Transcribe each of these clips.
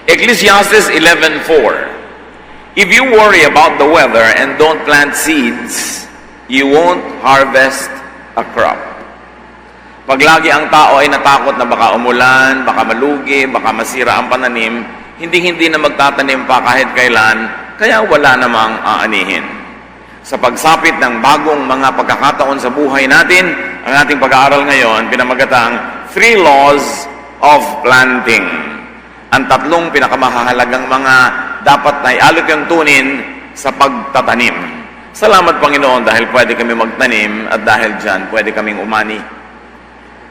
Ecclesiastes 11:4. If you worry about the weather and don't plant seeds, you won't harvest a crop. Pag lagi ang tao ay natakot na baka umulan, baka malugi, baka masira ang pananim, hindi na magtatanim pa kahit kailan, kaya wala namang aanihin. Sa pagsapit ng bagong mga pagkakataon sa buhay natin, ang ating pag-aaral ngayon, pinamagatang 3 Laws of Planting. Ang 3 pinakamahalagang mga dapat na ialok-tuntunin sa pagtatanim. Salamat Panginoon dahil pwede kami magtanim at dahil dyan pwede kaming umani.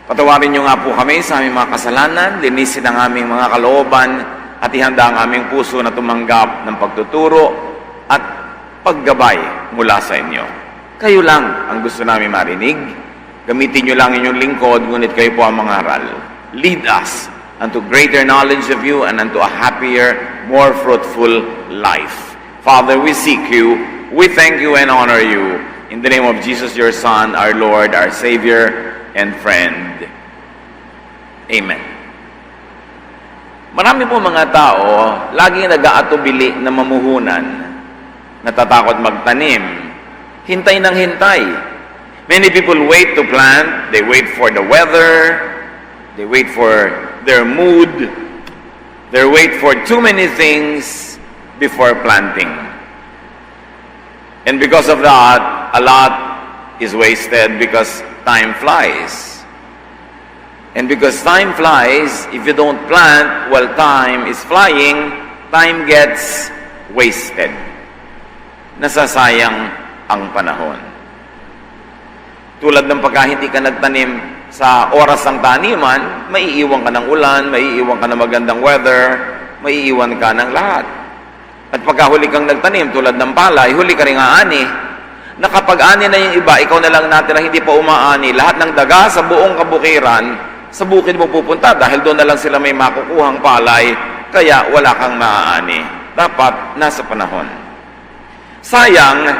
Patawarin niyo nga po kami sa aming mga kasalanan, linisin ang aming mga kalooban at ihanda ang aming puso na tumanggap ng pagtuturo at paggabay mula sa inyo. Kayo lang ang gusto namin marinig. Gamitin niyo lang inyong lingkod, ngunit kayo po ang mangaral. Lead us unto greater knowledge of you and unto a happier, more fruitful life. Father, we seek you. We thank you and honor you. In the name of Jesus, your Son, our Lord, our Savior, and friend. Amen. Marami po mga tao, laging nag-aatubili na mamuhunan, natatakot magtanim, hintay ng hintay. Many people wait to plant, they wait for the weather, they wait for their mood, they wait for too many things before planting. And because of that, a lot is wasted because time flies. And because time flies, if you don't plant while time is flying, time gets wasted. Nasasayang ang panahon. Tulad ng pagka hindi ka nagtanim sa oras ng taniman, maiiwan ka ng ulan, maiiwan ka ng magandang weather, maiiwan ka ng lahat. At pagka huli kang nagtanim, tulad ng palay, huli ka rin aani. Nakapag-ani na yung iba, ikaw na lang natira, hindi pa umaani. Lahat ng daga sa buong kabukiran, sa bukid mo pupunta dahil doon na lang sila may makukuhang palay, kaya wala kang maaani. Dapat nasa panahon. Sayang,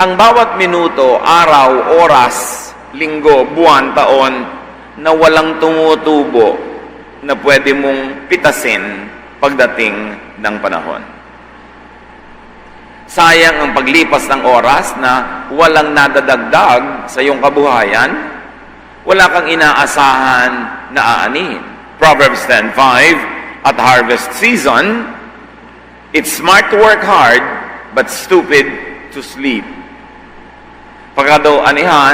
ang bawat minuto, araw, oras, linggo, buwan, taon, na walang tumutubo na pwede mong pitasin pagdating ng panahon. Sayang ang paglipas ng oras na walang nadadagdag sa iyong kabuhayan, wala kang inaasahan na aanihin. Proverbs 10:5, at harvest season, it's smart to work hard, but stupid to sleep. Pagka daw anihan,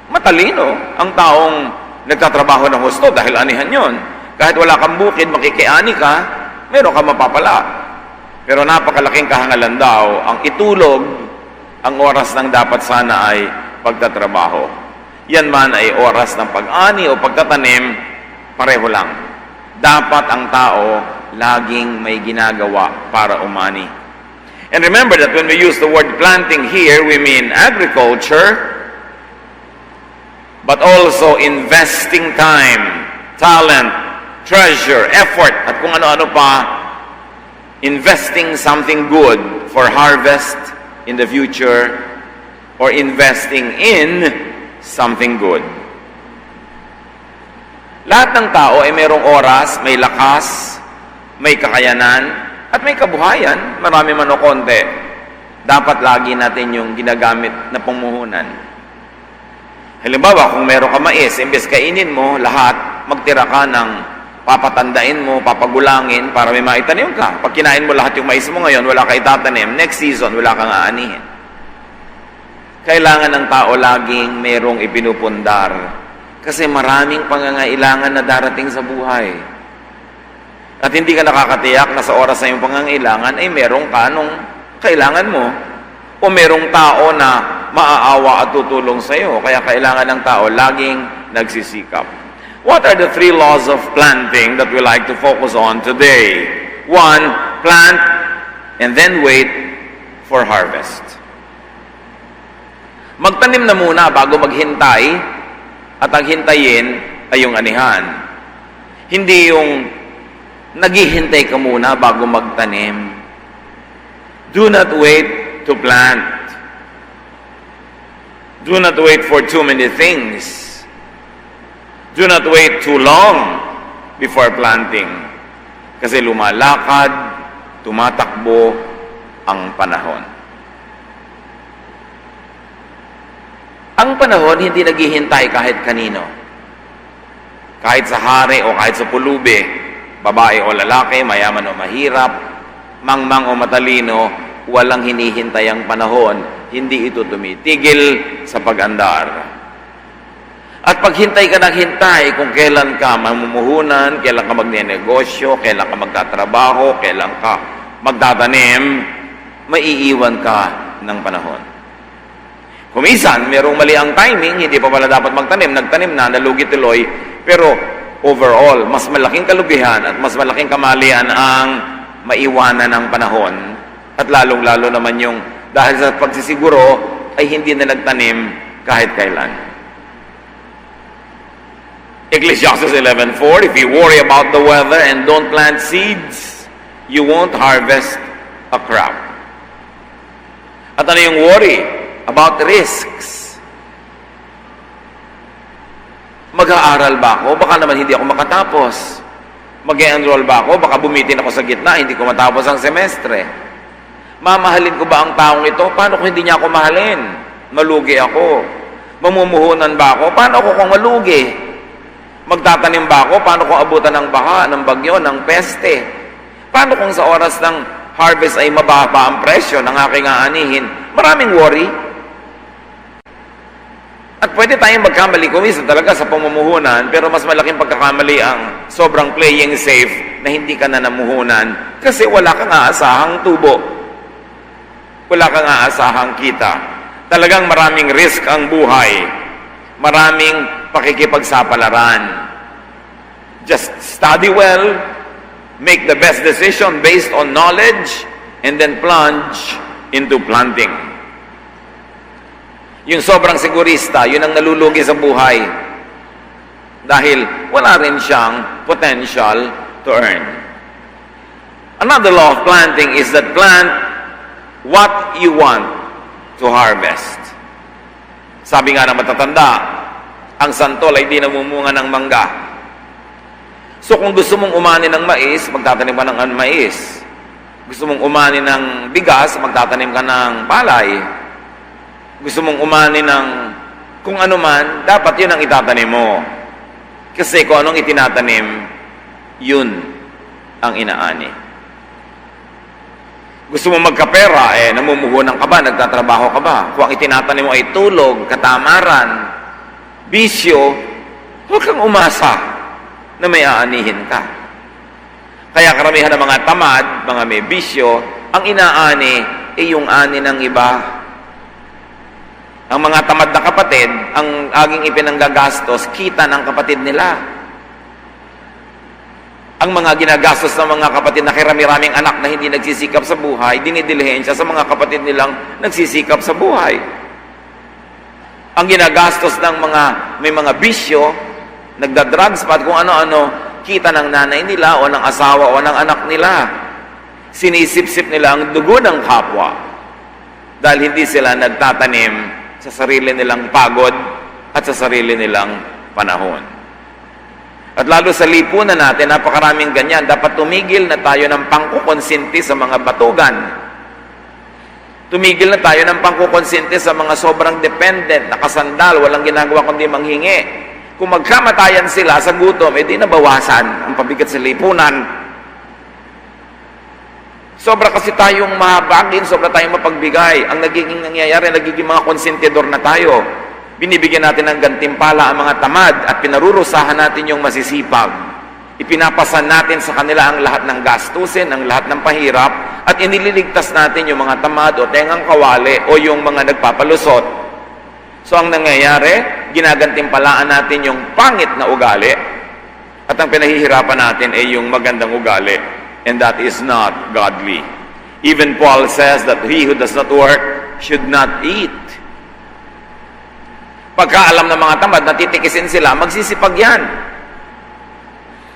matalino ang taong nagtatrabaho ng husto dahil anihan yon. Kahit wala kang bukid, makikiani ka, meron kang mapapala. Pero napakalaking kahangalan daw ang itulog ang oras ng dapat sana ay pagtatrabaho. Yan man ay oras ng pag-ani o pagtatanim, pareho lang. Dapat ang tao laging may ginagawa para umani. And remember that when we use the word planting here, we mean agriculture, but also investing time, talent, treasure, effort, at kung ano-ano pa, investing something good for harvest in the future, or investing in something good. Lahat ng tao ay mayroong oras, may lakas, may kakayanan, at may kabuhayan, marami man o konti. Dapat lagi natin yung ginagamit na pamumuhunan. Halimbawa, kung meron ka mais, imbes kainin mo, lahat, magtira ka ng papatandain mo, papagulangin, para may maitanim ka. Pag kinain mo lahat yung mais mo ngayon, wala ka itatanim. Next season, wala kang aanihin. Kailangan ng tao laging merong ipinupundar. Kasi maraming pangangailangan na darating sa buhay. At hindi ka nakakatiyak na sa oras na yung pangangailangan, ay merong ka nung kailangan mo. O merong tao na maaawa at tutulong sa iyo. Kaya kailangan ng tao laging nagsisikap. What are the 3 laws of planting that we like to focus on today? 1, plant and then wait for harvest. Magtanim na muna bago maghintay, at ang hintayin ay yung anihan. Hindi yung naghihintay ka muna bago magtanim. Do not wait to plant. Do not wait for too many things. Do not wait too long before planting. Kasi lumalakad, tumatakbo ang panahon. Ang panahon hindi naghihintay kahit kanino. Kahit sa hari o kahit sa pulubi, babae o lalaki, mayaman o mahirap, mangmang o matalino, walang hinihintay ang panahon. Hindi ito tumitigil sa pag-andar. At paghintay ka ng hintay kung kailan ka mamumuhunan, kailan ka magnenegosyo, kailan ka magtatrabaho, kailan ka magtatanim, maiiwan ka ng panahon. Kumisan, merong mali ang timing, hindi pa pala dapat magtanim, nagtanim na, nalugi tuloy, pero overall, mas malaking kalugihan at mas malaking kamalian ang maiwanan ng panahon. At lalong-lalo naman yung dahil sa pagsisiguro ay hindi na nagtanim kahit kailan. Ecclesiastes 11:4, if you worry about the weather and don't plant seeds, you won't harvest a crop. At ano yung worry? About risks. Mag-aaral ba ako? Baka naman hindi ako makatapos. Mag-enroll ba ako? Baka bumitin ako sa gitna, hindi ko matapos ang semestre. Mamahalin ko ba ang taong ito? Paano kung hindi niya ako mahalin? Malugi ako. Mamumuhunan ba ako? Paano ako kung malugi? Magtatanim ba ako? Paano kung abutan ng baha, ng bagyo, ng peste? Paano kung sa oras ng harvest ay mababa ang presyo ng aking aanihin? Maraming worry. At pwede tayong magkamali kumisa talaga sa pamumuhunan, pero mas malaking pagkakamali ang sobrang playing safe na hindi ka na namuhunan kasi wala kang aasahang tubo. Wala kang aasahang kita. Talagang maraming risk ang buhay. Maraming pakikipagsapalaran. Just study well, make the best decision based on knowledge, and then plunge into planting. Yung sobrang sigurista, yun ang nalulugi sa buhay. Dahil wala rin siyang potential to earn. Another law of planting is that plant what you want to harvest. Sabi nga ng matatanda, ang santol ay di namumunga ng mangga. So kung gusto mong umani ng mais, magtatanim ka ng mais. Gusto mong umani ng bigas, magtatanim ka ng palay. Gusto mong umani ng kung ano man, dapat yun ang itatanim mo. Kasi kung anong itinatanim, yun ang inaani. Gusto mo magkapera, namumuhunan ka ba, nagtatrabaho ka ba? Kung ang itinatanim mo ay tulog, katamaran, bisyo, huwag kang umasa na may aanihin ka. Kaya karamihan ng mga tamad, mga may bisyo, ang inaani ay yung ani ng iba. Ang mga tamad na kapatid, ang aging ipinanggagastos, kita ng kapatid nila. Ang mga ginagastos ng mga kapatid na kirami-raming anak na hindi nagsisikap sa buhay, dinidilhin siya sa mga kapatid nilang nagsisikap sa buhay. Ang ginagastos ng mga may mga bisyo, nagda-drugs pa at kung ano-ano, kita ng nanay nila o ng asawa o ng anak nila. Sinisip-sip nila ang dugo ng kapwa dahil hindi sila nagtatanim sa sarili nilang pagod at sa sarili nilang panahon. At lalo sa lipunan natin, napakaraming ganyan. Dapat tumigil na tayo ng pangkukonsinti sa mga batugan. Tumigil na tayo ng pangkukonsinti sa mga sobrang dependent, nakasandal, walang ginagawa kundi manghingi. Kung magkamatayan sila sa gutom, edi nabawasan ang pabigat sa lipunan. Sobra kasi tayong mahabagin, sobra tayong mapagbigay. Ang nagiging nangyayari, nagiging mga konsentidor na tayo. Binibigyan natin ng gantimpala ang mga tamad at pinarurusahan natin yung masisipag. Ipinapasan natin sa kanila ang lahat ng gastusin, ang lahat ng pahirap, at inililigtas natin yung mga tamad o tengang kawali o yung mga nagpapalusot. So ang nangyayari, ginagantimpalaan natin yung pangit na ugali at ang pinahihirapan natin ay yung magandang ugali. And that is not godly. Even Paul says that he who does not work should not eat. Pagkaalam ng mga tamad na titikisin sila, magsisipag yan.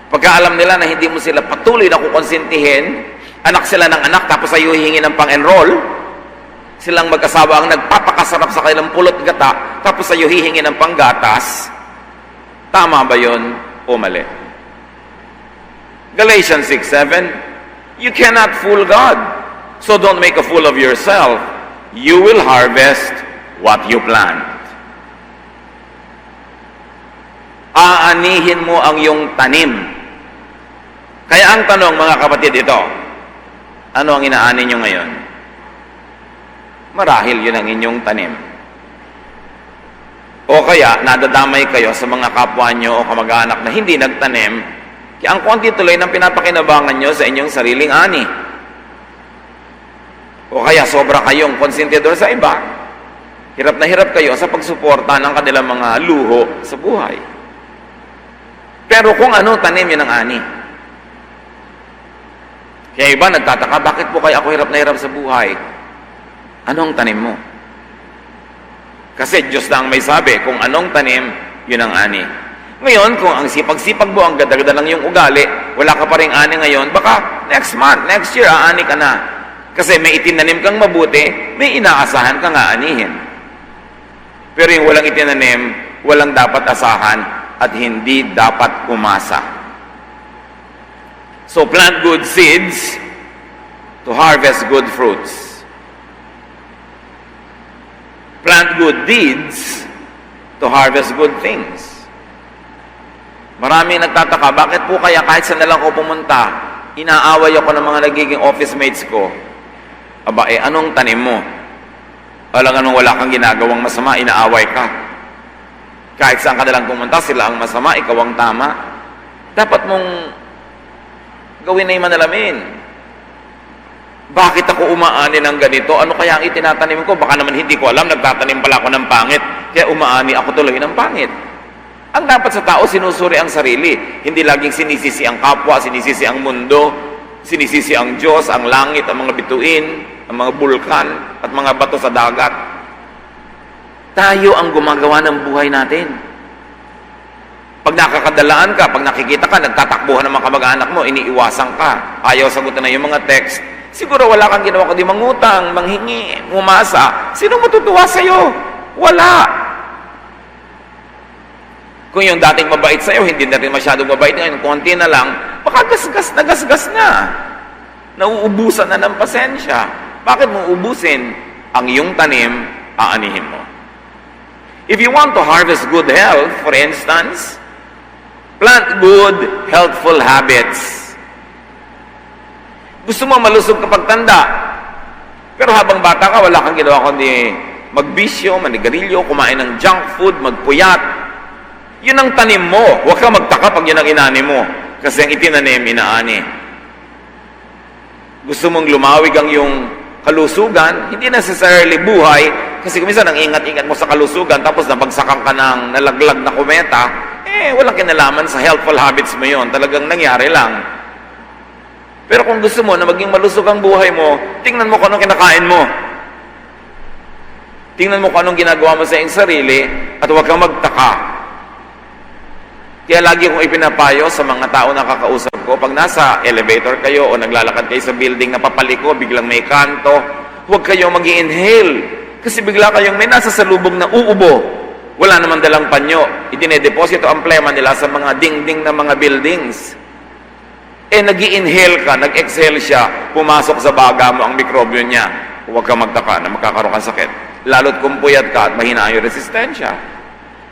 Pagkaalam nila na hindi mo sila patuloy na kukonsintihin, anak sila ng anak tapos sa'yo hihingi ng pang-enroll, silang mag-asawa ang nagpapakasarap sa kanilang pulot gata tapos sa'yo hihingi ng panggatas, tama ba yun o mali? Galatians 6:7, you cannot fool God. So don't make a fool of yourself. You will harvest what you plant. Aanihin mo ang iyong tanim. Kaya ang tanong, mga kapatid, ito, ano ang inaani nyo ngayon? Marahil yun ang inyong tanim. O kaya, nadadamay kayo sa mga kapwa nyo o kamag-anak na hindi nagtanim, kaya ang konti tuloy ng pinapakinabangan nyo sa inyong sariling ani. O kaya, sobra kayong konsentidor sa iba. Hirap na hirap kayo sa pagsuporta ng kanilang mga luho sa buhay. Pero kung ano, tanim yun ang ani. Kaya iba nagtataka, bakit po kaya ako hirap na hirap sa buhay? Anong tanim mo? Kasi Diyos na ang may sabi, kung anong tanim, yun ang ani. Ngayon, kung ang sipag-sipag mo, ang ganda-ganda lang yung ugali, wala ka pa rin ani ngayon, baka next month, next year, aani ka na. Kasi may itinanim kang mabuti, may inaasahan kang aanihin. Pero yung walang itinanim, walang dapat asahan, at hindi dapat umasa. So plant good seeds to harvest good fruits. Plant good deeds to harvest good things. Marami nagtataka, bakit po kaya kahit saan na lang ako pumunta, inaaway ako ng mga nagiging office mates ko? Aba, anong tanim mo? Alang anong wala kang ginagawang masama, inaaway ka. Kahit saan ka nalang pumunta, sila ang masama, ikaw ang tama. Dapat mong gawin na yung manalamin. Bakit ako umaani ng ganito? Ano kaya ang itinatanim ko? Baka naman hindi ko alam, nagtatanim pala ako ng pangit, kaya umaani ako tuloy ng pangit. Ang dapat sa tao, sinusuri ang sarili. Hindi laging sinisisi ang kapwa, sinisisi ang mundo, sinisisi ang Diyos, ang langit, ang mga bituin, ang mga bulkan, at mga bato sa dagat. Tayo ang gumagawa ng buhay natin. Pag nakakadalaan ka, pag nakikita ka, nagtatakbuhan ng mga kamag-anak mo, iniiwasan ka, ayaw sagutin na yung mga text, siguro wala kang ginawa kundi mangutang, manghingi, umasa. Sino matutuwa sa'yo? Wala. Kung yung dating mabait sa'yo, hindi na rin masyadong mabait ngayon, konti na lang, baka gasgas na. Nauubusan na ng pasensya. Bakit mo ubusin? Ang iyong tanim, aanihin mo. If you want to harvest good health, for instance, plant good, healthful habits. Gusto mo malusog kapag tanda, pero habang bata ka, wala kang ginawa kundi magbisyo, manigarilyo, kumain ng junk food, magpuyat. Yun ang tanim mo. Huwag kang magtaka pag yun ang inani mo. Kasi ang itinanim, inaani. Gusto mong lumawig ang iyong kalusugan, hindi necessarily buhay, kasi kuminsan ang ingat-ingat mo sa kalusugan, tapos nabagsakan ka ng nalaglag na kometa, walang kinalaman sa healthful habits mo yon, talagang nangyari lang. Pero kung gusto mo na maging malusog ang buhay mo, tingnan mo kung anong kinakain mo. Tingnan mo kung anong ginagawa mo sa iyong sarili, at huwag kang magtaka. Kaya lagi kong ipinapayo sa mga tao na kakausap ko, pag nasa elevator kayo o naglalakad kayo sa building na papaliko, biglang may kanto, huwag kayong mag-i-inhale. Kasi bigla kayong may nasa salubog na uubo. Wala naman dalang panyo. Idine-deposito ang plema nila sa mga dingding na mga buildings. Nag-i-inhale ka, nag-exhale siya, pumasok sa baga mo ang mikrobyo niya. Huwag kang magtaka na magkakaroon ka sakit. Lalo't kung puyat ka at mahina yung resistensya.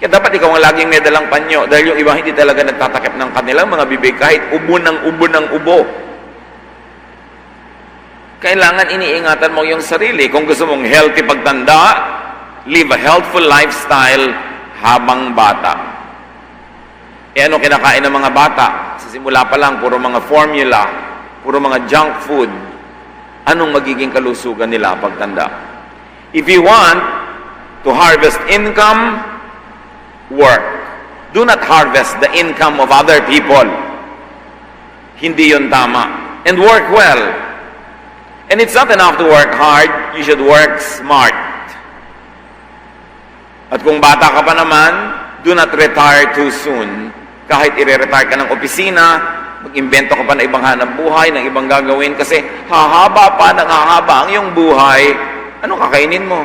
Kaya dapat ikaw ang laging may dalang panyo dahil yung iba hindi talaga nagtatakip ng kanilang mga bibig kahit ubo ng ubo. Kailangan iniingatan mo yung sarili. Kung gusto mong healthy pagtanda, live a healthful lifestyle habang bata. Ano kinakain ng mga bata? Sa simula pa lang, puro mga formula, puro mga junk food. Anong magiging kalusugan nila pagtanda? If you want to harvest income, work. Do not harvest the income of other people. Hindi yun tama. And work well. And it's not enough to work hard, you should work smart. At kung bata ka pa naman, do not retire too soon. Kahit i-retire ka ng opisina, mag-imbento ka pa ng ibang hanap buhay, ng ibang gagawin, kasi hahaba pa ng hahaba ang iyong buhay, anong kakainin mo?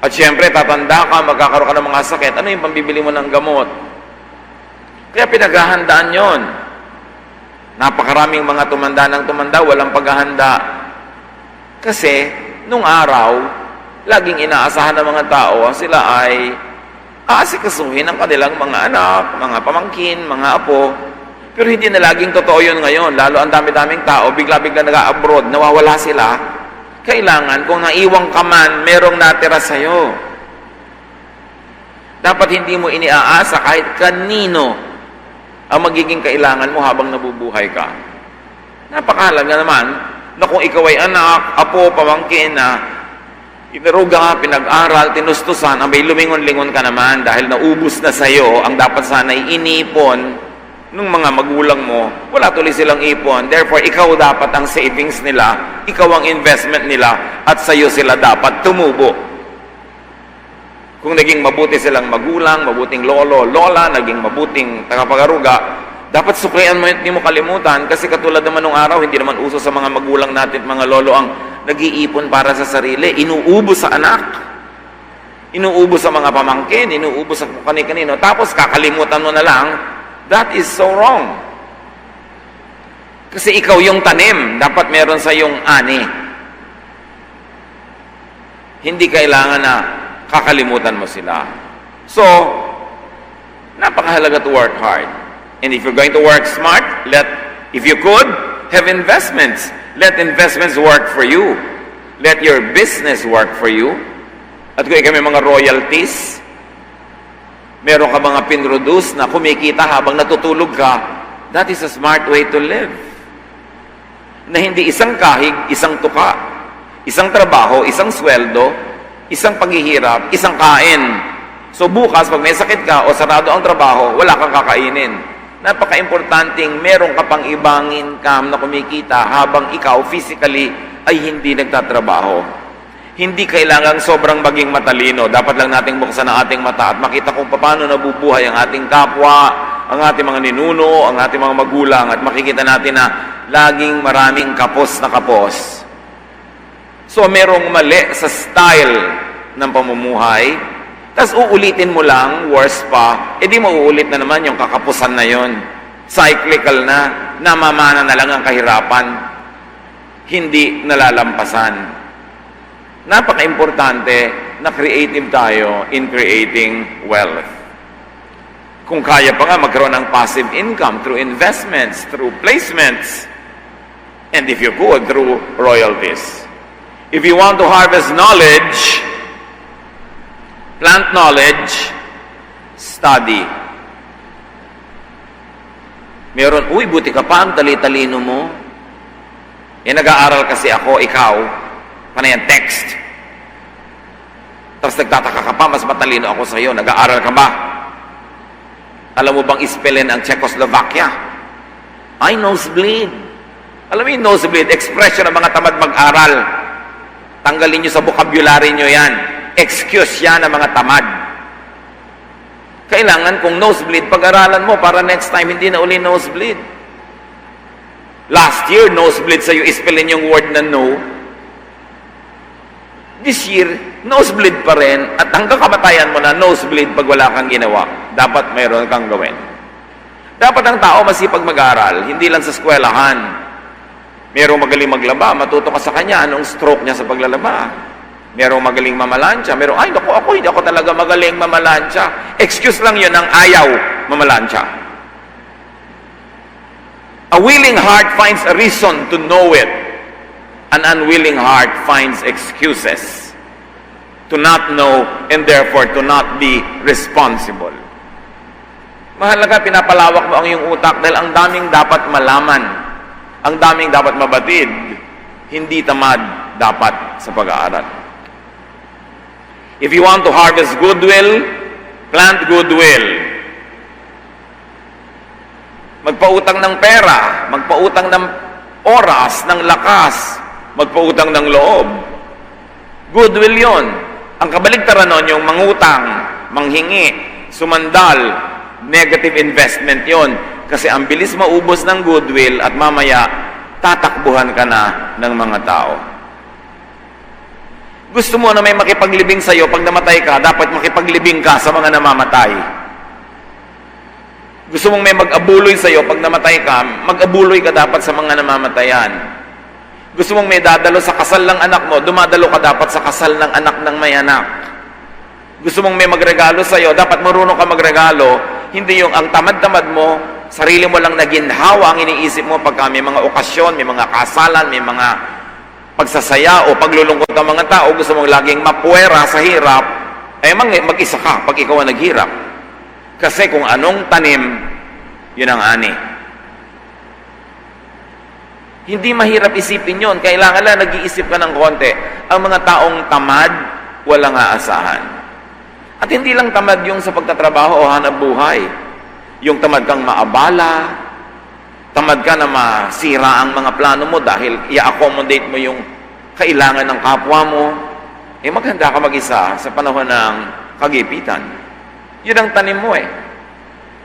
At syempre, tatanda ka, magkakaroon ka ng mga sakit. Ano yung pambibili mo ng gamot? Kaya pinaghahandaan yon. Napakaraming mga tumanda ng tumanda, walang paghahanda. Kasi, nung araw, laging inaasahan ng mga tao, sila ay aasikasuhin ang kanilang mga anak, mga pamangkin, mga apo. Pero hindi na laging totoo yun ngayon. Lalo ang dami-daming tao, bigla-bigla nag-abroad, nawawala sila. Kailangan, kung naiwang ka man, merong natira sa'yo. Dapat hindi mo iniaasa kahit kanino ang magiging kailangan mo habang nabubuhay ka. Napakahalaga naman na kung ikaw ay anak, apo, pamangkin na inaruga, pinag-aral, tinustusan, abay lumingon-lingon ka naman dahil naubos na sa'yo ang dapat sana'y inipon nung mga magulang mo, wala tuloy silang ipon. Therefore, ikaw dapat ang savings nila, ikaw ang investment nila, at sa'yo sila dapat tumubo. Kung naging mabuti silang magulang, mabuting lolo, lola, naging mabuting tagapag-aruga, dapat suklian mo, hindi mo kalimutan, kasi katulad naman nung araw, hindi naman uso sa mga magulang natin, mga lolo, ang nag-iipon para sa sarili, inuubos sa anak, inuubos sa mga pamangkin, inuubos sa kani-kanino, tapos kakalimutan mo na lang. That is so wrong. Kasi ikaw yung tanim, dapat meron sa yung ani. Hindi kailangan na kakalimutan mo sila. So, napakahalaga to work hard. And if you're going to work smart, if you could, have investments. Let investments work for you. Let your business work for you. At kung may mga royalties, meron ka mga pinroduce na kumikita habang natutulog ka, that is a smart way to live. Na hindi isang kahig, isang tuka, isang trabaho, isang sweldo, isang paghihirap, isang kain. So bukas, pag may sakit ka o sarado ang trabaho, wala kang kakainin. Napaka-importanting meron ka pang ibang income na kumikita habang ikaw physically ay hindi nagtatrabaho. Hindi kailangang sobrang maging matalino. Dapat lang nating buksan ang ating mata at makita kung paano nabubuhay ang ating kapwa, ang ating mga ninuno, ang ating mga magulang, at makikita natin na laging maraming kapos na kapos. So, merong mali sa style ng pamumuhay, tapos uulitin mo lang, worse pa, edi mauulit na naman yung kakapusan na yon. Cyclical na, namamana na lang ang kahirapan, hindi nalalampasan. Napaka-importante na creative tayo in creating wealth. Kung kaya pa nga magkaroon ng passive income through investments, through placements, and if you could, through royalties. If you want to harvest knowledge, plant knowledge, study. Meron, buti ka pa, ang tali-talino mo. Nag-aaral kasi ako, ikaw, panayan, text. Tapos nagtataka ka pa, mas matalino ako sa iyo. Nag-aaral ka ba? Alam mo bang ispellin ang Czechoslovakia? Ay, nosebleed. Alam mo yung nosebleed, expression ng mga tamad mag-aral. Tanggalin nyo sa vocabulary nyo yan. Excuse yan ng mga tamad. Kailangan kung nosebleed, pag-aralan mo para next time hindi na uli nosebleed. Last year, nosebleed sa'yo, ispellin yung word na no. This year, nosebleed pa rin, at hanggang kamatayan mo na nosebleed pag wala kang ginawa. Dapat mayroon kang gawin. Dapat ang tao masipag mag-aral, hindi lang sa eskwelahan. Merong magaling maglaba, matuto ka sa kanya, anong stroke niya sa paglalaba. Merong magaling mamalansya, ay naku, hindi ako talaga magaling mamalansya. Excuse lang yun ang ayaw mamalansya. A willing heart finds a reason to know it. An unwilling heart finds excuses to not know and therefore to not be responsible. Mahalaga, pinapalawak mo ang iyong utak dahil ang daming dapat malaman, ang daming dapat mabatid, hindi tamad dapat sa pag-aaral. If you want to harvest goodwill, plant goodwill. Magpautang ng pera, magpautang ng oras, ng lakas, magpautang ng loob. Goodwill yon. Ang kabaligtaran nun, yung mangutang, manghingi, sumandal, negative investment yon. Kasi ang bilis maubos ng goodwill at mamaya, tatakbuhan ka na ng mga tao. Gusto mo na may makipaglibing sa'yo, pag namatay ka, dapat makipaglibing ka sa mga namamatay. Gusto mong may mag-abuloy sa'yo pag namatay ka, mag-abuloy ka dapat sa mga namamatayan. Gusto mong may dadalo sa kasal ng anak mo, dumadalo ka dapat sa kasal ng anak ng may anak. Gusto mong may magregalo sa'yo, dapat marunong ka magregalo, hindi yung ang tamad-tamad mo, sarili mo lang naginhawa ang iniisip mo pagka may mga okasyon, may mga kasalan, may mga pagsasaya o paglulungkot ng mga tao, gusto mong laging mapuwera sa hirap, mag-isa ka pag ikaw ang naghirap. Kasi kung anong tanim, yun ang ani. Hindi mahirap isipin yun. Kailangan lang nag-iisip ka ng konti. Ang mga taong tamad, walang aasahan. At hindi lang tamad yung sa pagtatrabaho o hanap buhay. Yung tamad kang maabala, tamad ka na masira ang mga plano mo dahil i-accommodate mo yung kailangan ng kapwa mo, maghanda ka mag-isa sa panahon ng kagipitan. Yun ang tanim mo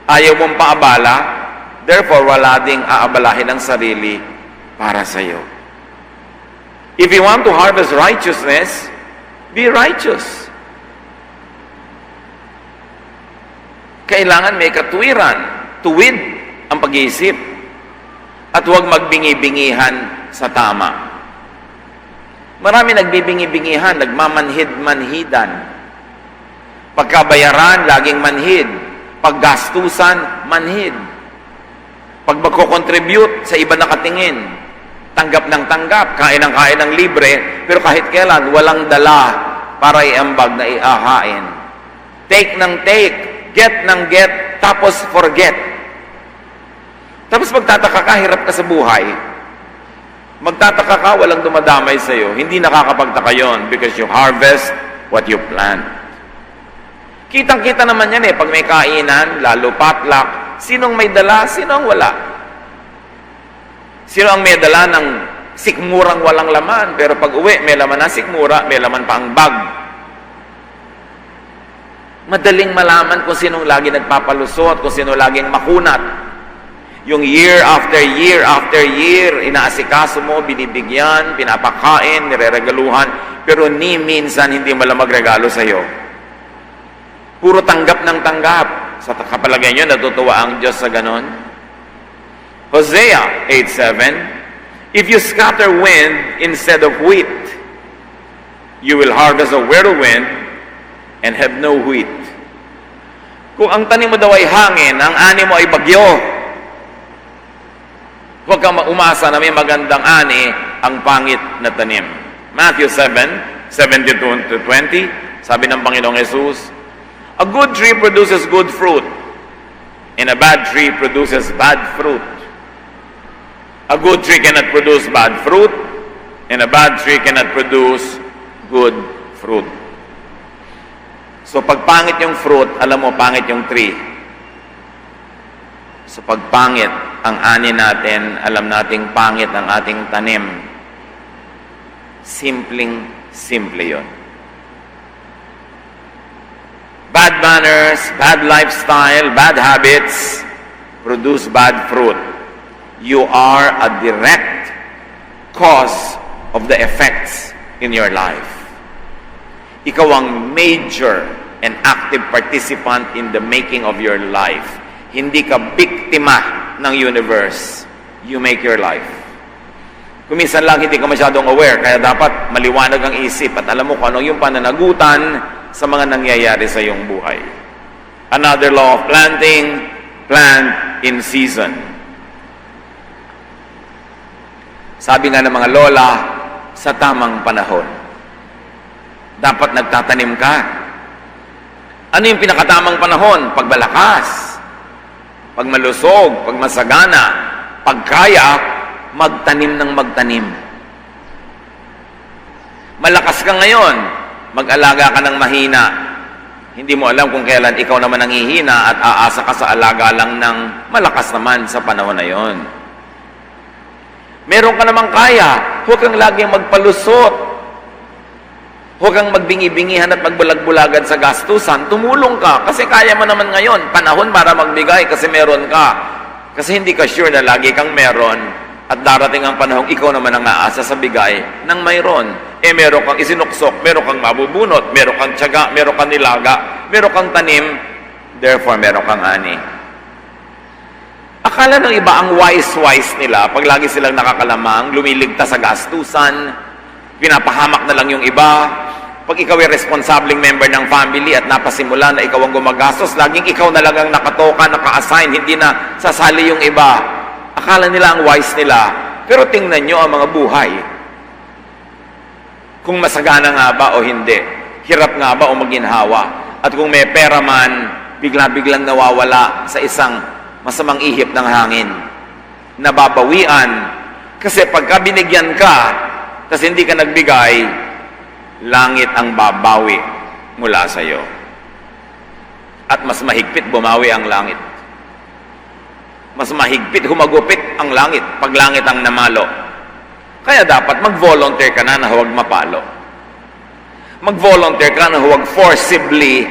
Ayaw mong paabala, therefore wala ding aabalahin ang sarili para sa iyo. If you want to harvest righteousness, be righteous. Kailangan may katuwiran, tuwid ang pag-iisip, at huwag magbingi-bingihan sa tama. Marami nagbibingi-bingihan, nagmamanhid-manhidan. Pagkabayaran, laging manhid. Paggastusan, manhid. Pag magko-contribute, sa iba nakatingin. Tanggap ng tanggap, kain ng libre, pero kahit kailan, walang dala para iambag na iahain. Take ng take, get ng get, tapos forget. Tapos magtataka ka, hirap ka sa buhay. Magtataka ka, walang dumadamay sa'yo. Hindi nakakapagtaka yon because you harvest what you plant. Kitang-kita naman yan pag may kainan, lalo potluck. Sinong may dala, sinong wala? Sino ang may dala ng sikmurang walang laman, pero pag uwi, may laman na sikmura, may laman pa ang bag. Madaling malaman kung sinong lagi nagpapalusot, kung sino laging makunat. Yung year after year after year, inaasikaso mo, binibigyan, pinapakain, nireregaluhan, pero ni minsan hindi mo lang magregalo sa'yo. Puro tanggap ng tanggap. Sa kapalagay nyo, natutuwa ang Diyos sa ganon. Hosea 8:7, if you scatter wind instead of wheat, you will harvest a whirlwind and have no wheat. Kung ang tanim mo daw ay hangin, ang ani mo ay bagyo, huwag kang umasa na may magandang ani ang pangit na tanim. Matthew 7:17-20, sabi ng Panginoong Jesus, a good tree produces good fruit, and a bad tree produces bad fruit. A good tree cannot produce bad fruit, and a bad tree cannot produce good fruit. So pag pangit yung fruit, alam mo, pangit yung tree. So pag pangit ang ani natin, alam nating pangit ang ating tanim. Simple yun. Bad manners, bad lifestyle, bad habits produce bad fruit. You are a direct cause of the effects in your life. Ikaw ang major and active participant in the making of your life. Hindi ka biktima ng universe. You make your life. Kuminsan lang hindi ka masyadong aware, kaya dapat maliwanag ang isip at alam mo kung ano yung pananagutan sa mga nangyayari sa iyong buhay. Another law of planting, plant in season. Sabi nga ng mga lola, sa tamang panahon. Dapat nagtatanim ka. Ano yung pinakatamang panahon? Pag malakas, pag malusog, pag masagana, pag kaya, magtanim ng magtanim. Malakas ka ngayon, mag-alaga ka ng mahina. Hindi mo alam kung kailan ikaw naman ang hihina at aasa ka sa alaga lang ng malakas naman sa panahon na yon. Meron ka namang kaya, huwag kang laging magpalusot. Huwag kang magbingi-bingihan at magbulag-bulagan sa gastusan. Tumulong ka kasi kaya mo naman ngayon. Panahon para magbigay kasi meron ka. Kasi hindi ka sure na lagi kang meron. At darating ang panahon, ikaw naman ang aasa sa bigay ng mayroon. Meron kang isinuksok, meron kang mabubunot, meron kang tiyaga, meron kang nilaga, meron kang tanim, therefore meron kang ani. Akala ng iba ang wise nila, pag lagi silang nakakalamang, lumiligtas sa gastusan, pinapahamak na lang yung iba. Pag ikaw ay responsableng member ng family at napasimula na ikaw ang gumagastos, laging ikaw na lang ang nakatoka, naka-assign, hindi na sasali yung iba. Akala nila ang wise nila. Pero tingnan nyo ang mga buhay. Kung masagana nga ba o hindi. Hirap nga ba o maginhawa. At kung may pera man, bigla-biglang nawawala sa isang masamang ihip ng hangin. Nababawian. Kasi pagka binigyan ka, tas hindi ka nagbigay, langit ang babawi mula sa iyo. At mas mahigpit bumawi ang langit. Mas mahigpit, humagupit ang langit pag langit ang namalo. Kaya dapat mag-volunteer ka na huwag mapalo. Mag-volunteer ka na huwag forcibly,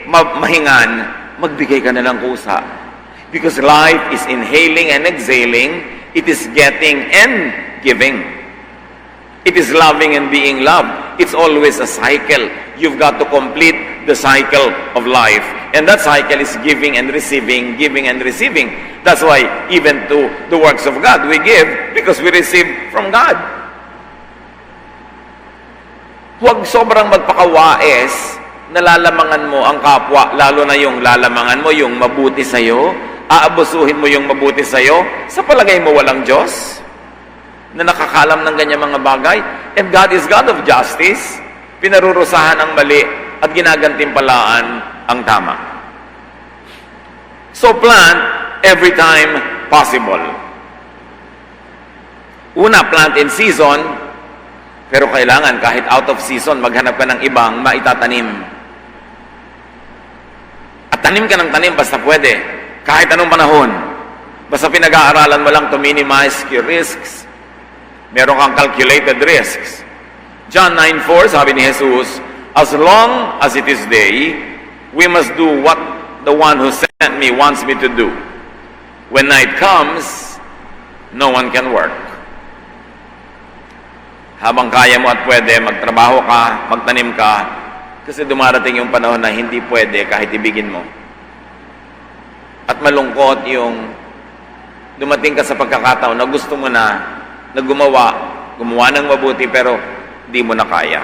mahingan, magbigay ka na lang kusa. Because life is inhaling and exhaling, it is getting and giving. It is loving and being loved. It's always a cycle. You've got to complete the cycle of life. And that cycle is giving and receiving, giving and receiving. That's why even to the works of God, we give because we receive from God. Huwag sobrang magpakawais, nalalamangan mo ang kapwa, lalo na yung lalamangan mo, yung mabuti sa'yo, aabusuhin mo yung mabuti sa'yo, sa palagay mo walang Diyos na nakakalam ng ganyan mga bagay. And God is God of justice. Pinarurusahan ang mali at ginagantimpalaan ang tama. So plant every time possible. Una, plant in season, pero kailangan kahit out of season, maghanap ka ng ibang maitatanim. At tanim ka ng tanim basta pwede, kahit anong panahon. Basta pinag-aaralan mo lang to minimize your risks. Meron kang calculated risks. John 9:4, sabi ni Jesus, as long as it is day, we must do what the one who sent me wants me to do. When night comes, no one can work. Habang kaya mo at pwede, magtrabaho ka, magtanim ka, kasi dumarating yung panahon na hindi pwede kahit ibigin mo. At malungkot yung dumating ka sa pagkakataon na gusto mo na gumawa ng mabuti pero di mo na kaya.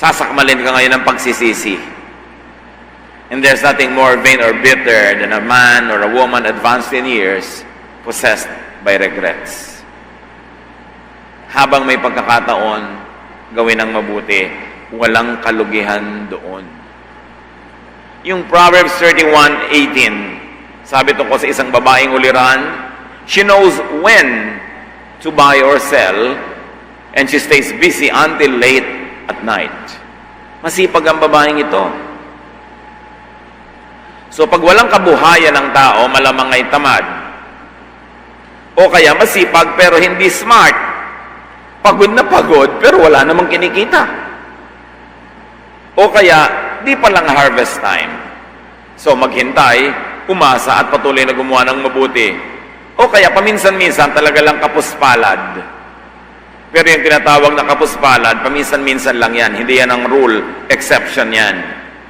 Sasakmalin ka ngayon ng pagsisisi. And there's nothing more vain or bitter than a man or a woman advanced in years possessed by regrets. Habang may pagkakataon, gawin ang mabuti, walang kalugihan doon. Yung Proverbs 31:18, sabi tungkol sa isang babaeng uliran, she knows when to buy or sell, and she stays busy until late at night. Masipag ang babaeng ito. So pag walang kabuhayan ng tao, malamang ay tamad. O kaya masipag pero hindi smart. Pagod na pagod pero wala namang kinikita. O kaya di pa lang harvest time. So maghintay, umasa at patuloy na gumawa ng mabuti. O kaya paminsan-minsan talaga lang kapuspalad. Pero yung tinatawag na kapuspalad, paminsan-minsan lang yan. Hindi yan ang rule, exception yan.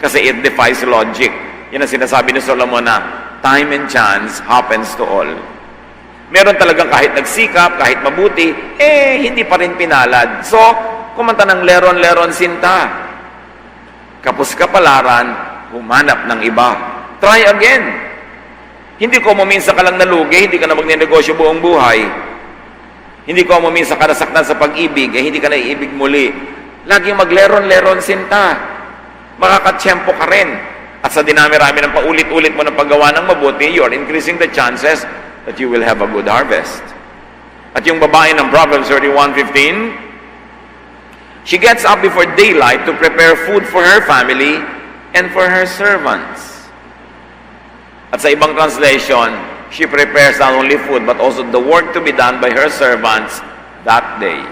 Kasi it defies logic. Yan ang sinasabi ni Solomon na time and chance happens to all. Meron talagang kahit nagsikap, kahit mabuti, hindi pa rin pinalad. So, kumanta ng leron-leron sinta. Kapos kapalaran, humanap ng iba. Try again. Hindi ko minsan ka lang nalugi, hindi ka na magnenegosyo buong buhay. Hindi ko minsan ka nasaktan sa pag-ibig, hindi ka na iibig muli. Laging magleron-leron sinta. Makakatsyempo ka rin. At sa dinami-rami ng paulit-ulit mo ng paggawa ng mabuti, you're increasing the chances that you will have a good harvest. At yung babae ng Proverbs 31:15, she gets up before daylight to prepare food for her family and for her servants. At sa ibang translation, she prepares not only food but also the work to be done by her servants that day.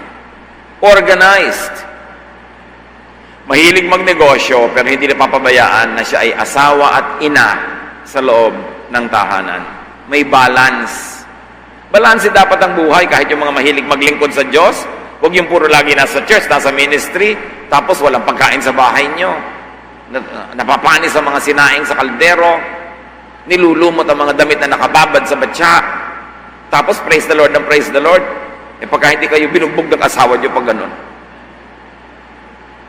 Organized. Mahilig magnegosyo pero hindi napapabayaan na siya ay asawa at ina sa loob ng tahanan. May balance. Balanse dapat ang buhay kahit yung mga mahilig maglingkod sa Diyos. Huwag yung puro lagi nasa church, nasa ministry, tapos walang pagkain sa bahay nyo. Napapani sa mga sinaing sa kaldero. Nilulumot ang mga damit na nakababad sa batya. Tapos, praise the Lord and praise the Lord. Pagka hindi kayo binugbog ng asawa niyo pag ganun.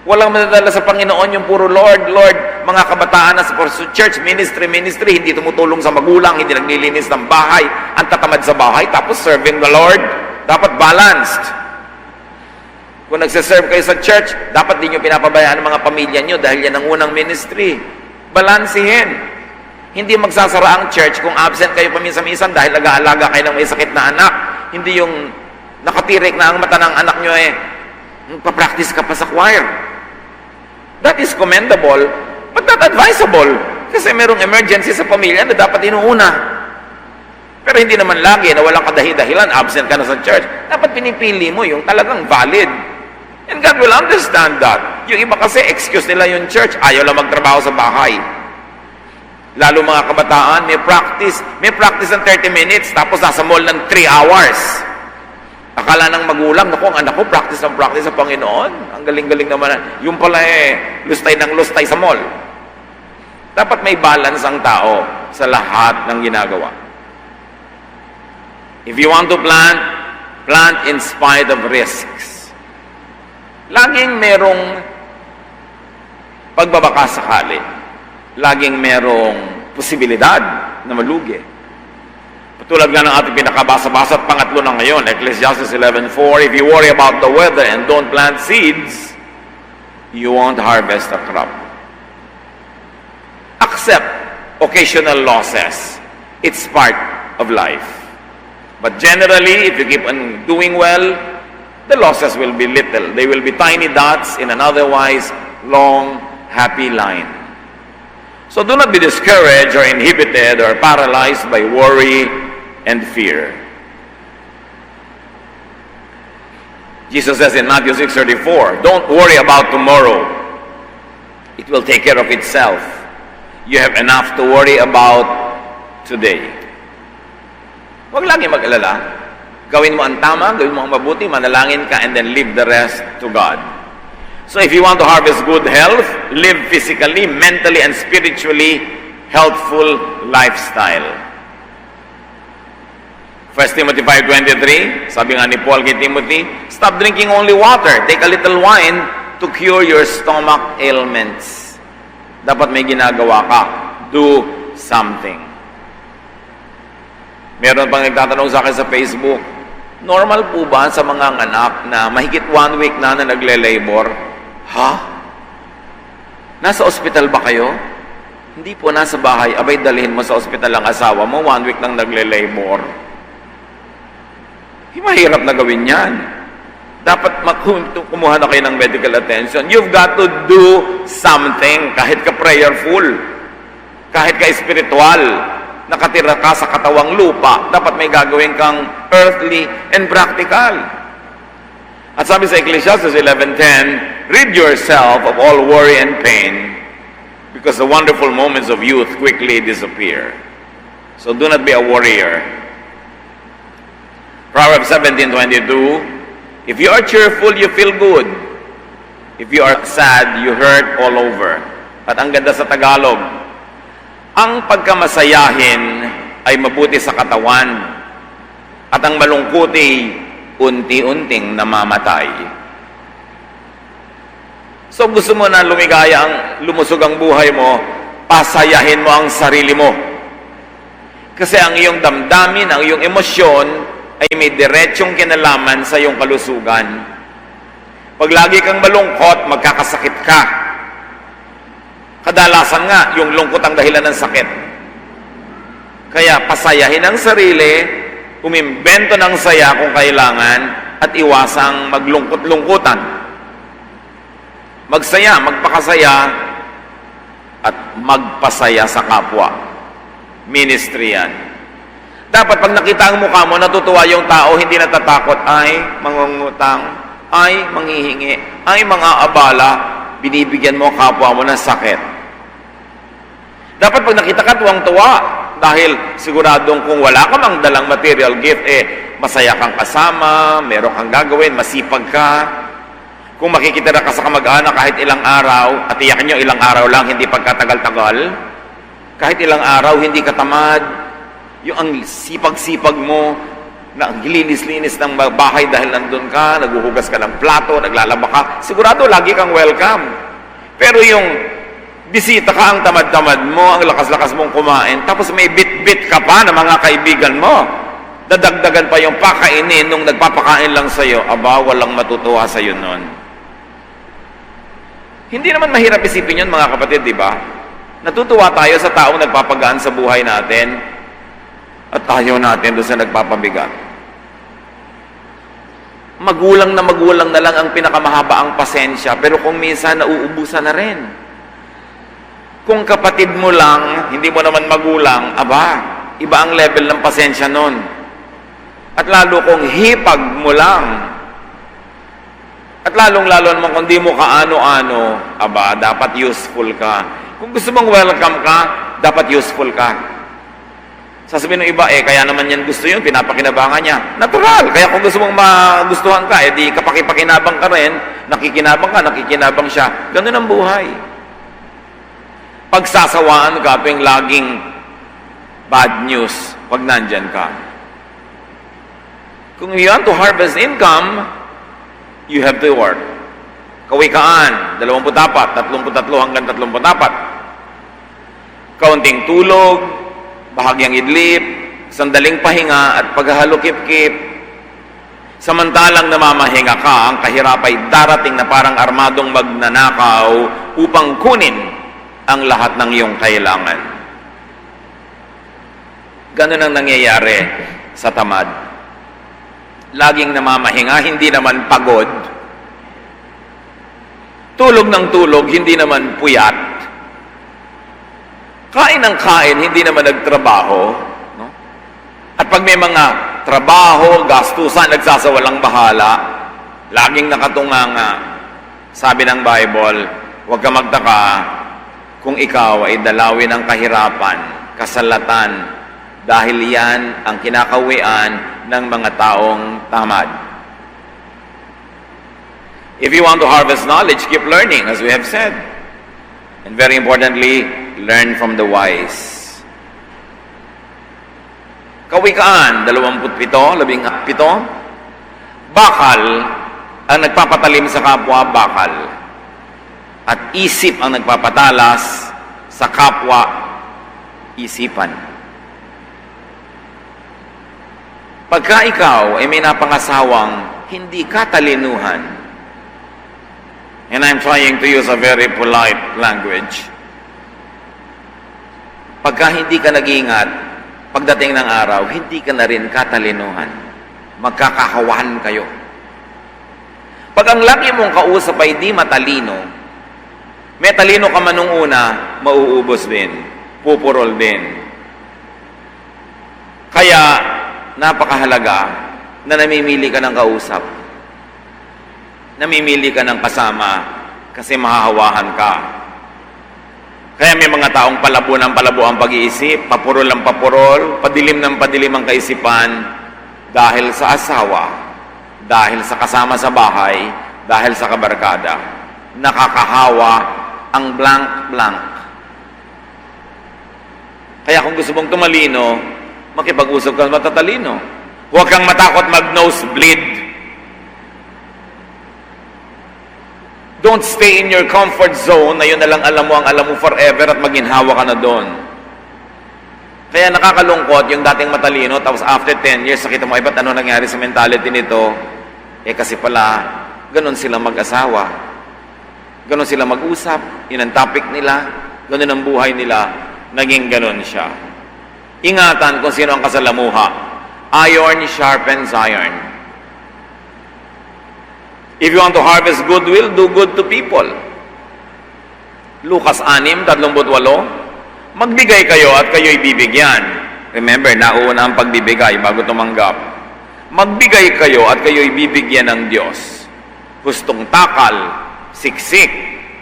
Walang madadala sa Panginoon yung puro Lord, Lord, mga kabataan na sa church, ministry, hindi tumutulong sa magulang, hindi naglilinis ng bahay, ang tatamad sa bahay, tapos serving the Lord. Dapat balanced. Kung nagsiserve kayo sa church, dapat din nyo pinapabayaan ang mga pamilya nyo dahil yan ang unang ministry. Balansihin. Hindi magsasara ang church kung absent kayo paminsan-minsan dahil nag-aalaga kayo ng may sakit na anak. Hindi yung nakatirik na ang mata ng anak nyo papractice ka pa sa choir. That is commendable, but not advisable. Kasi merong emergency sa pamilya na dapat inuuna. Pero hindi naman lagi na walang kadahi-dahilan, absent ka na sa church. Dapat pinipili mo yung talagang valid. And God will understand that. Yung iba kasi, excuse nila yung church, ayaw lang magtrabaho sa bahay. Lalo mga kabataan, may practice ng 30 minutes, tapos nasa mall ng 3 hours. Akala ng magulang, naku, ang anak ko, practice sa Panginoon. Ang galing-galing naman. Yung pala lustay ng lustay sa mall. Dapat may balance ang tao sa lahat ng ginagawa. If you want to plant in spite of risks. Laging merong pagbabaka sakali. Laging merong posibilidad na malugi. Patulad nga ng ating pinakabasa-basa at pangatlo na ngayon, Ecclesiastes 11:4, if you worry about the weather and don't plant seeds, you won't harvest a crop. Accept occasional losses. It's part of life. But generally, if you keep on doing well, the losses will be little. They will be tiny dots in an otherwise long, happy line. So do not be discouraged or inhibited or paralyzed by worry and fear. Jesus says in Matthew 6:34, don't worry about tomorrow. It will take care of itself. You have enough to worry about today. Huwag lagi mag-alala. Gawin mo ang tama, gawin mo ang mabuti, manalangin ka, and then leave the rest to God. So if you want to harvest good health, live physically, mentally, and spiritually healthful lifestyle. 1 Timothy 5:23, sabi nga ni Paul kay Timothy, stop drinking only water. Take a little wine to cure your stomach ailments. Dapat may ginagawa ka. Do something. Meron pang nagtatanong sa akin sa Facebook, normal po ba sa mga anak na mahigit 1 week na nagle-labor? Ha? Nasa ospital ba kayo? Hindi po, nasa bahay. Abay, dalhin mo sa ospital ang asawa mo, 1 week nang nagle-labor. Mahirap na gawin yan. Dapat kumuha na kayo ng medical attention. You've got to do something, kahit ka prayerful, kahit ka spiritual, nakatira ka sa katawang lupa, dapat may gagawin kang earthly and practical. At sabi sa Ecclesiastes 11:10, rid yourself of all worry and pain, because the wonderful moments of youth quickly disappear. So do not be a worrier. Proverbs 17:22, if you are cheerful, you feel good. If you are sad, you hurt all over. At ang ganda sa Tagalog, ang pagkamasayahin ay mabuti sa katawan, at ang malungkuti unti-unting namamatay. So gusto mo na lumigaya lumusog ang buhay mo, pasayahin mo ang sarili mo. Kasi ang iyong damdamin, ang iyong emosyon ay may diretsong kinalaman sa iyong kalusugan. Pag lagi kang malungkot, magkakasakit ka. Kadalasan nga, yung lungkot ang dahilan ng sakit. Kaya pasayahin ang sarili, umimbento ng saya kung kailangan, at iwasang maglungkot-lungkutan. Magsaya, magpakasaya, at magpasaya sa kapwa. Ministry yan. Dapat pag nakita ang mukha mo, natutuwa yung tao, hindi natatakot, ay mangungutang, ay manghihingi, ay mga abala, binibigyan mo kapwa mo ng sakit. Dapat pag nakita ka, tuwang-tuwa, dahil siguradong kung wala ka mang dalang material gift, masaya kang kasama, meron kang gagawin, masipag ka. Kung makikitira ka sa kamag-anak kahit ilang araw, at iyakin nyo ilang araw lang, hindi pagkatagal-tagal, Kahit ilang araw, hindi ka tamad. Yung ang sipag-sipag mo, na ang linis-linis ng bahay dahil nandun ka, naghuhugas ka ng plato, naglalaba ka, sigurado lagi kang welcome. Pero yung bisita ka, ang tamad-tamad mo, ang lakas-lakas mong kumain, tapos may bit-bit ka pa ng mga kaibigan mo, dadagdagan pa yung pakainin nung nagpapakain lang sa'yo, aba, walang matutuwa sa'yo nun. Hindi naman mahirap isipin yun, mga kapatid, di ba? Natutuwa tayo sa taong nagpapagaan sa buhay natin at tayo natin doon sa nagpapabigat. Magulang na lang ang pinakamahaba ang pasensya, pero kung minsan nauubusan na rin. Kung kapatid mo lang, hindi mo naman magulang, aba, iba ang level ng pasensya nun. At lalo kung hipag mo lang, at lalong-lalo naman kung di mo kaano-ano, aba, dapat useful ka. Kung gusto mong welcome ka, dapat useful ka. Sasabihin ng iba, kaya naman yan gusto yun, pinapakinabangan niya. Natural! Kaya kung gusto mong magustuhan ka, di kapakipakinabang ka rin, nakikinabang siya. Ganun ang buhay. Pagsasawaan ka tuwing laging bad news pag nandyan ka. Kung you want to harvest income, you have to work. Kawikaan, 24, 33 hanggang 34. Kaunting tulog, bahagyang idlip, sandaling pahinga at paghahalukip-kip. Samantalang namamahinga ka, ang kahirap ay darating na parang armadong magnanakaw upang kunin ang lahat ng iyong kailangan. Ganun ang nangyayari sa tamad. Laging namamahinga, hindi naman pagod. Tulog ng tulog, hindi naman puyat. Kain ng kain, hindi naman nagtrabaho. No? At pag may mga trabaho, gastusan, nagsasawalang bahala, laging nakatunganga. Sabi ng Bible, huwag ka magtaka kung ikaw ay dalawin ng kahirapan, kasalatan, dahil yan ang kinakawian ng mga taong tamad. If you want to harvest knowledge, keep learning, as we have said. And very importantly, learn from the wise. Kawikaan, 27, 17. Bakal ang nagpapatalim sa kapwa, bakal. At isip ang nagpapatalas sa kapwa, isipan. Pagka ikaw ay may napangasawang hindi katalinuhan, and I'm trying to use a very polite language, pagka hindi ka nag-iingat, pagdating ng araw, hindi ka na rin katalinuhan. Magkakahawan kayo. Pag ang lagi mong kausap ay di matalino, may talino ka man nung una, mauubos din, pupurol din. Kaya, napakahalaga na namimili ka ng kausap. Namimili ka ng kasama kasi mahahawahan ka. Kaya may mga taong palabo ng palabo ang pag-iisip, papurol ng papurol, padilim ng padilim ang kaisipan dahil sa asawa, dahil sa kasama sa bahay, dahil sa kabarkada. Nakakahawa ang blank-blank. Kaya kung gusto mong tumalino, makipag-usap ka matatalino. Huwag kang matakot mag-nosebleed. Don't stay in your comfort zone na yun na lang alam mo forever at maginhawa ka na doon. Kaya nakakalungkot yung dating matalino, tapos after 10 years, nakita mo, ba't ano nangyari sa mentality nito? Kasi pala, ganun sila mag-asawa. Ganun sila mag-usap. Yun ang topic nila. Ganun ang buhay nila. Naging ganun siya. Ingatan kung sino ang kasalamuha. Iron sharpens iron. If you want to harvest goodwill, do good to people. Lucas 6:38. Magbigay kayo at kayo'y bibigyan. Remember, nauna ang pagbibigay bago tumanggap. Magbigay kayo at kayo'y bibigyan ng Diyos. Hustong takal, siksik,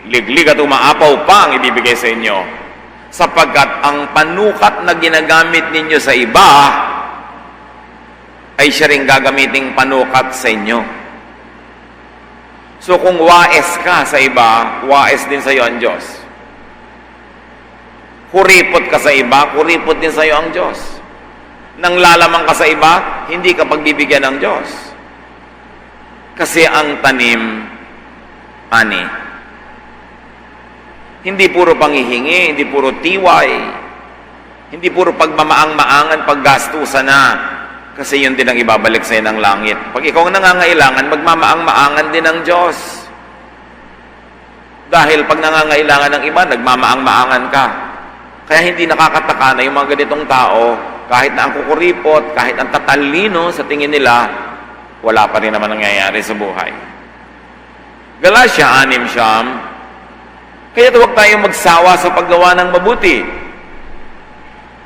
liglig at umaapaw pa ang ibibigay sa inyo. Sapagkat ang panukat na ginagamit ninyo sa iba ay siya rin gagamiting panukat sa inyo. So kung wais ka sa iba, wais din sa iyo ang Diyos. Kuripot ka sa iba, kuripot din sa iyo ang Diyos. Nang lalamang ka sa iba, hindi ka pagbibigyan ng Diyos. Kasi ang tanim, ani. Hindi puro panghihingi, hindi puro tiway, hindi puro pagmamaang-maangan, paggastusan na. Kasi yun din ang ibabalik sa'yo ng langit. Pag ikaw ang nangangailangan, magmamaang-maangan din ng Diyos. Dahil pag nangangailangan ng iba, nagmamaang-maangan ka. Kaya hindi nakakataka na yung mga ganitong tao, kahit na ang kukuripot, kahit ang tatalino sa tingin nila, wala pa rin naman nangyayari sa buhay. Galatia 6:9, kaya huwag tayong magsawa sa paggawa ng mabuti.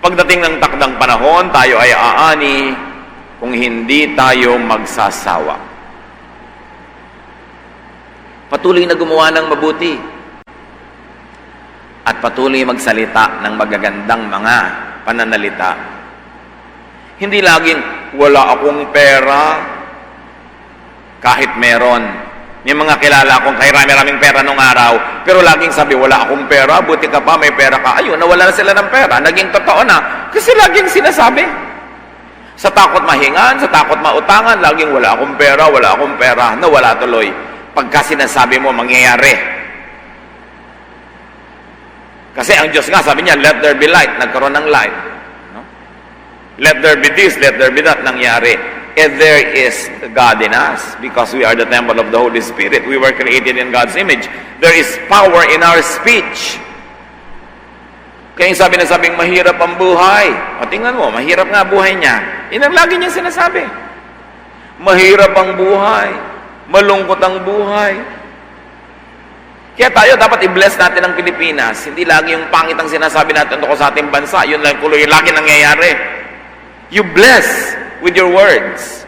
Pagdating ng takdang panahon, tayo ay aani kung hindi tayo magsasawa. Patuloy na gumawa ng mabuti at patuloy magsalita ng magagandang mga pananalita. Hindi laging, wala akong pera, kahit meron. May mga kilala akong kay rami-raming pera nung araw, pero laging sabi, wala akong pera, buti ka pa, may pera ka. Ayun, nawala na sila ng pera. Naging totoo na. Kasi laging sinasabi. Sa takot mahingan, sa takot mautangan, laging wala akong pera, nawala tuloy. Pagka sinasabi mo, mangyayari. Kasi ang Diyos nga, sabi niya, let there be light. Nagkaroon ng light. No? Let there be this, let there be that. Nangyari. There is God in us because we are the temple of the Holy Spirit. We were created in God's image. There is power in our speech. Kaya yung sabing mahirap ang buhay. O tingnan mo, mahirap nga buhay niya. Yun ang lagi niya sinasabi. Mahirap ang buhay. Malungkot ang buhay. Kaya tayo dapat i-bless natin ang Pilipinas. Hindi lagi yung pangit ang sinasabi natin tungkol sa ating bansa. Yun lang tuloy yung lagi nangyayari. You bless with your words.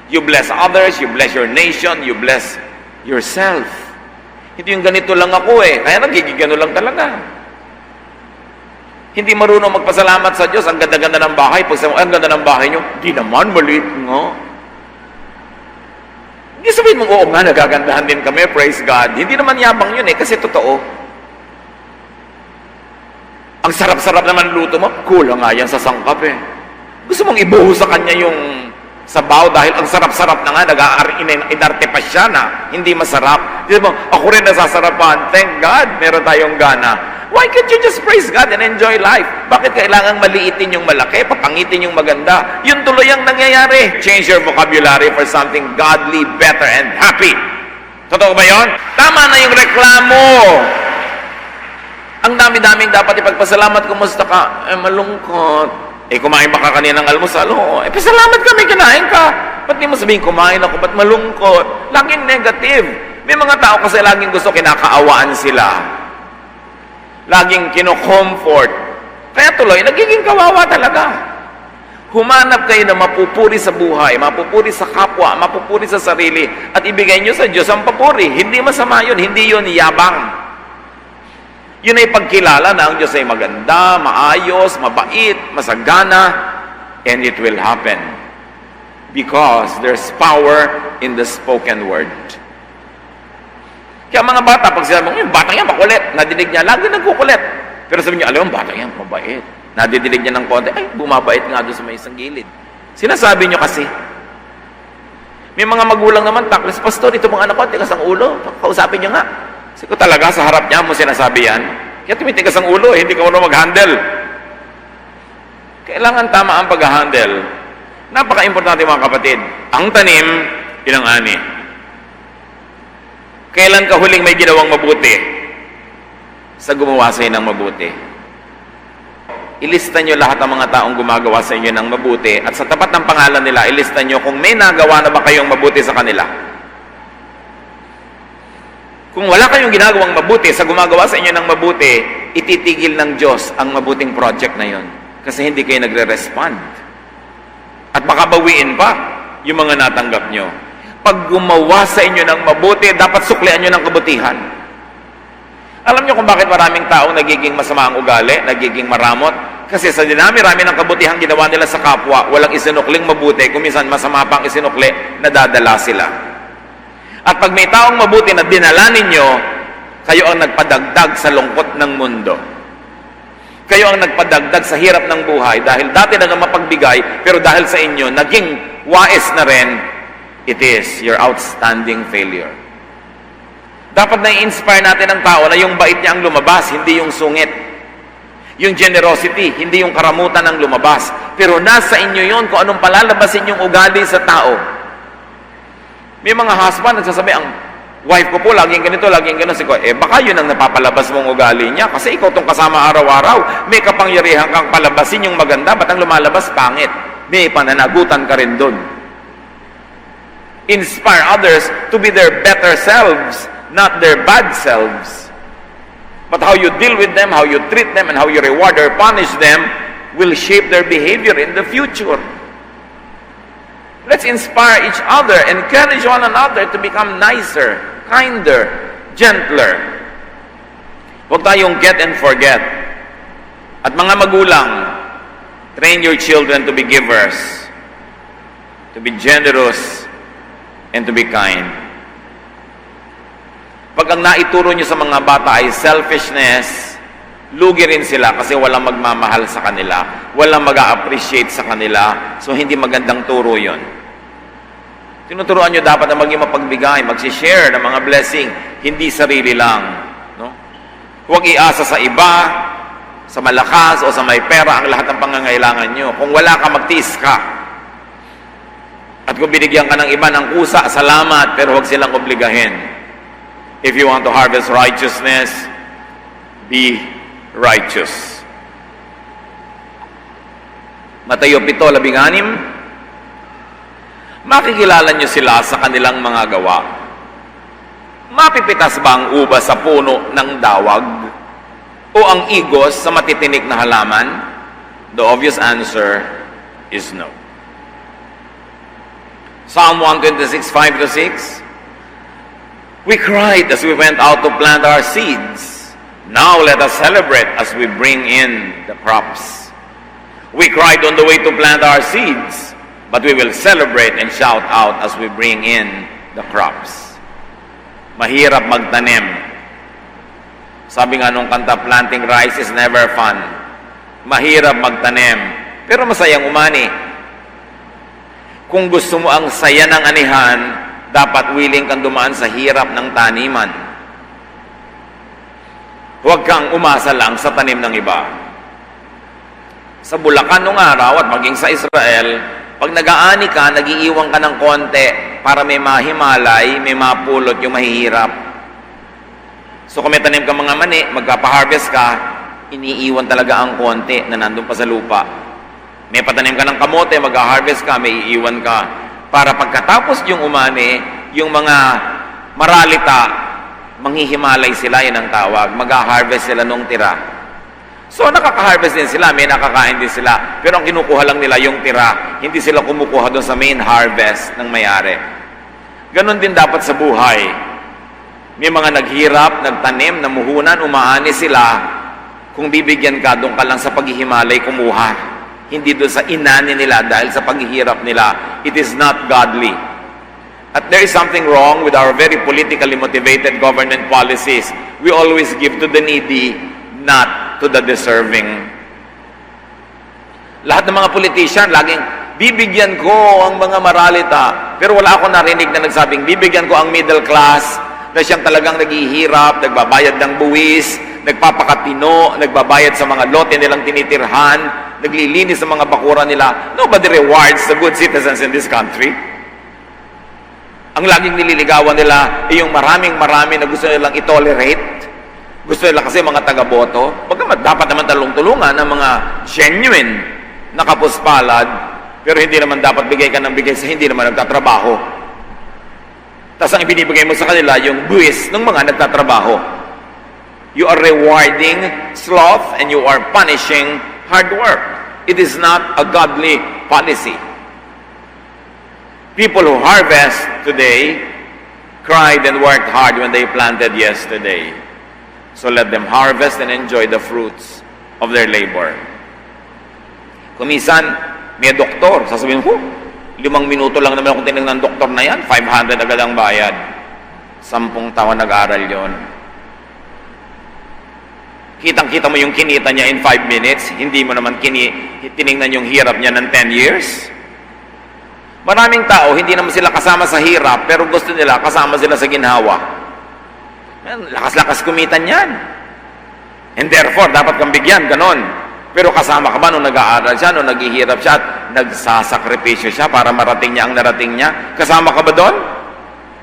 You bless others, you bless your nation, you bless yourself. Hindi yung ganito lang ako kaya nagigigano lang talaga. Hindi marunong magpasalamat sa Diyos. Ang ganda-ganda ng bahay. Pag sabi mo, ang ganda ng bahay nyo, di naman, maliit nga. Hindi sabihin mo, oo nga, nagagandahan din kami, praise God. Hindi naman yabang yun kasi totoo. Ang sarap-sarap naman luto mo, kulang nga yan sa sangkap Gusto mong ibuhos sa kanya yung sabaw dahil ang sarap-sarap na nga, inarte pa siya na hindi masarap. Di ba, ako rin nasasarapan. Thank God, meron tayong gana. Why can't you just praise God and enjoy life? Bakit kailangang maliitin yung malaki, papangitin yung maganda? Yun tuloy ang nangyayari. Change your vocabulary for something godly, better, and happy. Totoo ba yun? Tama na yung reklamo. Ang dami-daming dapat ipagpasalamat. Kumusta ka? Malungkot. Kumain ba ka kaninang almusal? Oo. Pasalamat kami, kinain ka. Ba't di mo sabihin, kumain ako, ba't malungkot? Laging negative. May mga tao kasi laging gusto kinakaawaan sila. Laging kino-comfort. Kaya tuloy, nagiging kawawa talaga. Humanap kayo na mapupuri sa buhay, mapupuri sa kapwa, mapupuri sa sarili, at ibigay nyo sa Diyos ang papuri. Hindi masama yun, hindi yun yabang. Yun ay pagkilala na ang Diyos ay maganda, maayos, mabait, masagana, and it will happen. Because there's power in the spoken word. Kaya mga bata, pag sinabi mo, yung bata yan, makulit. Nadidig niya, lagi nagkukulit. Pero sabi niya, alam mo, bata yan, mabait. Nadidilig niya ng konti, ay, bumabait nga doon sa may isang gilid. Sinasabi niyo kasi. May mga magulang naman, taklas, pastor, ito mga anak ko, tigas ang ulo. Kausapin niyo nga. Kasi talaga, sa harap niya mo sinasabi yan. Kaya tumitigas ang ulo, hindi ka marunong mag-handle. Kailangan tama ang pag-handle. Napaka-importante mga kapatid. Ang tanim, ilang ani. Kailan ka huling may ginawang mabuti? Sa gumawa sa inyo ng mabuti. Ilista nyo lahat ng mga taong gumagawa sa inyo ng mabuti at sa tapat ng pangalan nila, ilista nyo kung may nagawa na ba kayong mabuti sa kanila. Kung wala kayong ginagawang mabuti sa gumagawa sa inyo ng mabuti, ititigil ng Diyos ang mabuting project na yon. Kasi hindi kayo nagre-respond. At baka bawiin pa yung mga natanggap nyo. Pag gumawa sa inyo ng mabuti, dapat suklian nyo ng kabutihan. Alam nyo kung bakit maraming taong nagiging masama ang ugali, nagiging maramot? Kasi sa dinami-rami ng kabutihang ginawa nila sa kapwa, walang isinukling mabuti, kung minsan masama pang isinukli, nadadala sila. At pag may taong mabuti na dinala ninyo, kayo ang nagpadagdag sa lungkot ng mundo. Kayo ang nagpadagdag sa hirap ng buhay dahil dati na mapagbigay, pero dahil sa inyo, naging wais na rin, it is your outstanding failure. Dapat na-inspire natin ang tao na yung bait niya ang lumabas, hindi yung sungit. Yung generosity, hindi yung karamutan ang lumabas. Pero nasa inyo yon kung anong palalabasin yung ugali sa tao. May mga husband nagsasabi, ang wife ko po, laging ganito, laging ganito. Baka yun ang napapalabas mong ugali niya. Kasi ikaw tong kasama araw-araw. May kapangyarihan kang palabasin yung maganda. Ba't ang lumalabas pangit? May pananagutan ka rin dun. Inspire others to be their better selves, not their bad selves. But how you deal with them, how you treat them, and how you reward or punish them will shape their behavior in the future. Let's inspire each other, encourage one another to become nicer, kinder, gentler. Huwag tayong get and forget. At mga magulang, train your children to be givers, to be generous, and to be kind. Pag ang naituro nyo sa mga bata ay selfishness, lugi rin sila kasi walang magmamahal sa kanila, walang mag-a-appreciate sa kanila, so hindi magandang turo yon. Tinuturuan nyo dapat na maging mapagbigay, mag-share ng mga blessing, hindi sarili lang. No? Huwag iasa sa iba, sa malakas o sa may pera ang lahat ng pangangailangan nyo. Kung wala ka, magtiis ka. At kung binigyan ka ng iba ng kusa, salamat, pero huwag silang obligahin. If you want to harvest righteousness, be righteous. Mateo 7:16, makikilala nyo sila sa kanilang mga gawa. Mapipitas ba ang ubas sa puno ng dawag? O ang igos sa matitinik na halaman? The obvious answer is no. Psalm 126:5-6, we cried as we went out to plant our seeds. Now let us celebrate as we bring in the crops. We cried on the way to plant our seeds, but we will celebrate and shout out as we bring in the crops. Mahirap magtanim. Sabi nga nung kanta, planting rice is never fun. Mahirap magtanim, pero masayang umani. Kung gusto mo ang saya ng anihan, dapat willing kang dumaan sa hirap ng taniman. Huwag kang umasa lang sa tanim ng iba. Sa Bulacan nung araw at maging sa Israel, pag nag-aani ka, nag-iiwan ka ng konti para may mahimalay, may mapulot yung mahihirap. So kung may tanim ka mga mani, magkapa-harvest ka, iniiwan talaga ang konti na nandun pa sa lupa. May patanim ka ng kamote, mag-harvest ka, may iiwan ka. Para pagkatapos yung umani, yung mga maralita, manghihimalay sila, yun ang tawag. Mag-harvest sila nung tira. So, nakaka-harvest din sila, may nakakain din sila. Pero ang kinukuha lang nila yung tira. Hindi sila kumukuha doon sa main harvest ng may-ari. Ganon din dapat sa buhay. May mga naghirap, nagtanim, namuhunan, umaani sila. Kung bibigyan ka, doon ka lang sa paghihimalay kumuha. Hindi doon sa inani nila dahil sa paghihirap nila. It is not godly. At there is something wrong with our very politically motivated government policies. We always give to the needy, not to the deserving. Lahat ng mga politician, laging, bibigyan ko ang mga maralita. Pero wala ako narinig na nagsabing, bibigyan ko ang middle class, na siyang talagang naghihirap, nagbabayad ng buwis, nagpapakatino, nagbabayad sa mga lote nilang tinitirhan, naglilinis sa mga bakura nila. Nobody rewards the good citizens in this country. Ang laging nililigawan nila ay yung maraming na gusto nilang i-tolerate. Gusto nila kasi mga taga-boto. Bagamat dapat naman talong-tulungan ng mga genuine na kapuspalad, pero hindi naman dapat bigay ka ng bigay sa hindi naman nagtatrabaho. Tapos ang ibinibigay mo sa kanila yung buwis ng mga nagtatrabaho. You are rewarding sloth and you are punishing hard work. It is not a godly policy. People who harvest today cried and worked hard when they planted yesterday. So let them harvest and enjoy the fruits of their labor. Kumisan, may doktor, sasabihin, 5 minuto lang naman akong tinignan ng doktor na yan, 500 agad ang bayad. 10 taon nag-aral yon. Kitang-kita mo yung kinita niya in 5 minutes, hindi mo naman tiningnan yung hirap niya ng 10 years. Maraming tao, hindi naman sila kasama sa hirap, pero gusto nila kasama sila sa ginhawa. Lakas-lakas kumita niyan. And therefore, dapat kang bigyan, ganon. Pero kasama ka ba nung nag-aaral siya, nung naghihirap siya, at nagsasakripisyo siya para marating niya ang narating niya? Kasama ka ba doon?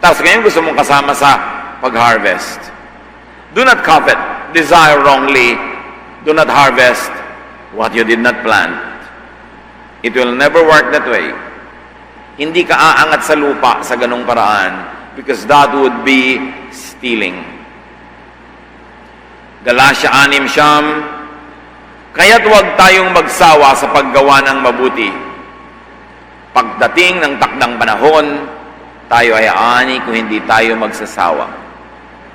Tapos ngayon gusto mong kasama sa pag-harvest. Do not covet, desire wrongly, do not harvest what you did not plant. It will never work that way. Hindi ka aangat sa lupa sa ganung paraan because that would be stealing. Galatia 6:9, kaya't huwag tayong magsawa sa paggawa ng mabuti. Pagdating ng takdang panahon, tayo ay aani kung hindi tayo magsasawa.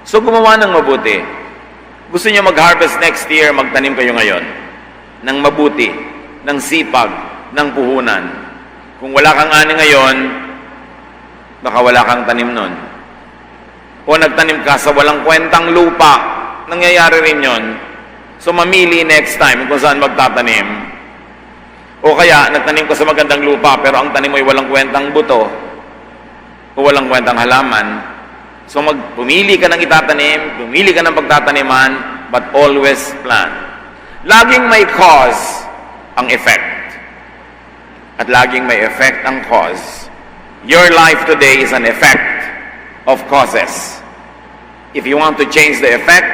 So gumawa ng mabuti. Gusto niyo mag-harvest next year, magtanim kayo ngayon ng mabuti, ng sipag, ng puhunan. Kung wala kang ani ngayon, baka wala kang tanim nun. O nagtanim ka sa walang kwentang lupa, nangyayari rin yon. So mamili next time kung saan magtatanim. O kaya nagtanim ka sa magandang lupa pero ang tanim mo ay walang kwentang buto o walang kwentang halaman. So pumili ka ng itatanim, pumili ka ng pagtataniman, but always plan. Laging may cause ang effect. At laging may effect ang cause. Your life today is an effect of causes. If you want to change the effect,